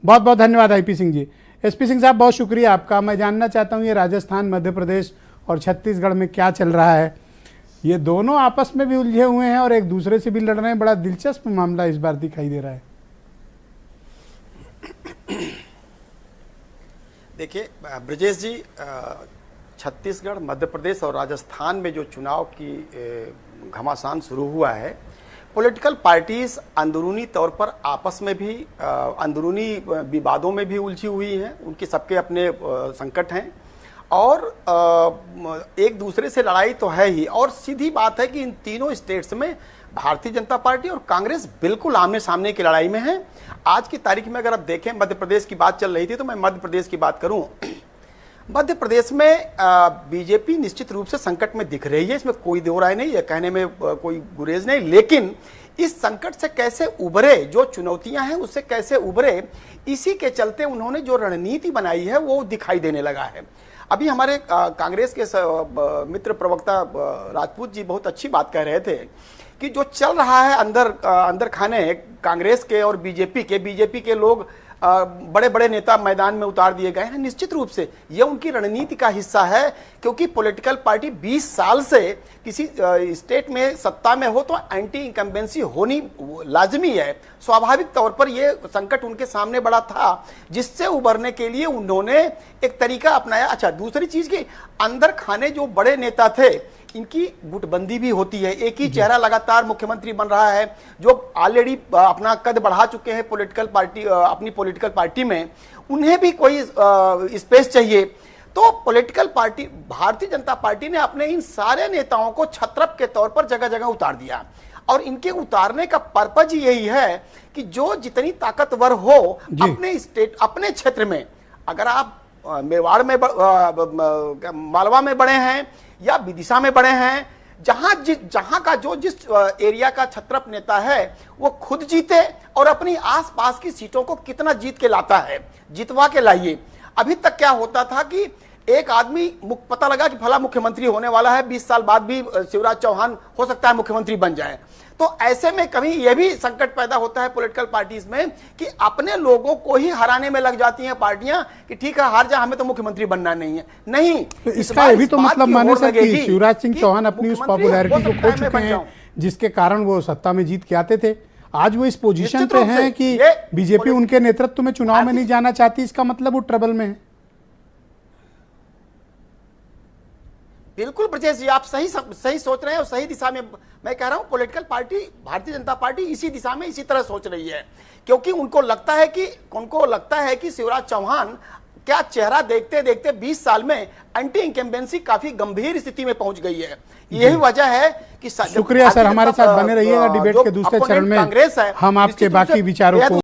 बहुत बहुत धन्यवाद आईपी सिंह जी। एसपी सिंह साहब, बहुत शुक्रिया आपका। मैं जानना चाहता हूँ ये राजस्थान, मध्य प्रदेश और छत्तीसगढ़ में क्या चल रहा है। ये दोनों आपस में भी उलझे हुए हैं और एक दूसरे से भी लड़ रहे हैं। बड़ा दिलचस्प मामला इस बार दिखाई दे रहा है। देखिए ब्रजेश जी, छत्तीसगढ़, मध्य प्रदेश और राजस्थान में जो चुनाव की घमासान शुरू हुआ है, पॉलिटिकल पार्टीज अंदरूनी तौर पर आपस में भी अंदरूनी विवादों में भी उलझी हुई हैं। उनके सबके अपने संकट हैं और एक दूसरे से लड़ाई तो है ही। और सीधी बात है कि इन तीनों स्टेट्स में भारतीय जनता पार्टी और कांग्रेस बिल्कुल आमने सामने की लड़ाई में है। आज की तारीख में अगर आप देखें, मध्य प्रदेश की बात चल रही थी तो मैं मध्य प्रदेश की बात करूं। मध्य प्रदेश में बीजेपी निश्चित रूप से संकट में दिख रही है, इसमें कोई दो राय नहीं है, कहने में कोई गुरेज नहीं। लेकिन इस संकट से कैसे उभरे, जो चुनौतियां हैं उससे कैसे उभरे, इसी के चलते उन्होंने जो रणनीति बनाई है वो दिखाई देने लगा है। अभी हमारे कांग्रेस के मित्र प्रवक्ता राजपूत जी बहुत अच्छी बात कह रहे थे कि जो चल रहा है अंदर खाने कांग्रेस के और बीजेपी के लोग बड़े बड़े नेता मैदान में उतार दिए गए हैं। निश्चित रूप से यह उनकी रणनीति का हिस्सा है, क्योंकि पॉलिटिकल पार्टी 20 साल से किसी स्टेट में सत्ता में हो तो एंटी इंकम्बेंसी होनी लाजमी है। स्वाभाविक तौर पर यह संकट उनके सामने बड़ा था, जिससे उबरने के लिए उन्होंने एक तरीका अपनाया। अच्छा, दूसरी चीज की अंदर खाने जो बड़े नेता थे, इनकी गुटबंदी भी होती है। एक ही चेहरा लगातार मुख्यमंत्री बन रहा है, जो ऑलरेडी अपना कद बढ़ा चुके हैं अपनी पॉलिटिकल पार्टी में, उन्हें भी कोई स्पेस चाहिए। तो political party Bharatiya Janata party ने अपने इन सारे नेताओं को छत्रप के तौर पर जगह जगह उतार दिया। और इनके उतारने का पर्पज यही है कि जो जितनी ताकतवर हो अपने स्टेट, अपने क्षेत्र में, अगर आप मेवाड़ में मालवा में बड़े हैं या विदिशा में बड़े हैं, जहां का जिस एरिया का छत्रप नेता है वो खुद जीते और अपनी आसपास की सीटों को कितना जीत के लाता है, जितवा के लाइए। अभी तक क्या होता था कि एक आदमी पता लगा कि फला मुख्यमंत्री होने वाला है, 20 साल बाद भी शिवराज चौहान हो सकता है मुख्यमंत्री बन जाए। तो ऐसे में कभी यह भी संकट पैदा होता है पॉलिटिकल पार्टीज में कि अपने लोगों को ही हराने में लग जाती हैं पार्टियां कि ठीक है हार जा, हमें तो मुख्यमंत्री बनना नहीं है। नहीं, तो इसका ये भी तो मतलब माने सर कि शिवराज सिंह चौहान अपनी उस पॉपुलैरिटी को खो चुके हैं जिसके कारण वो सत्ता में जीत के आते थे। आज वो इस पोजीशन पे हैं कि बीजेपी उनके नेतृत्व में चुनाव में नहीं जाना चाहती। इसका मतलब वो ट्रबल में है। बिल्कुल ब्रजेश जी, आप सही सोच रहे हैं और सही दिशा में। मैं कह रहा हूं political party, Bharatiya Janata party इसी दिशा में इसी तरह सोच रही है, क्योंकि उनको लगता है कि शिवराज चौहान क्या चेहरा देखते देखते 20 साल में एंटी इंकम्बेंसी काफी गंभीर स्थिति में पहुंच गई है। यही वजह है कि शुक्रिया सर, हमारे साथ बने रहिएगा। डिबेट के दूसरे चरण में हम आपके बाकी विचारों को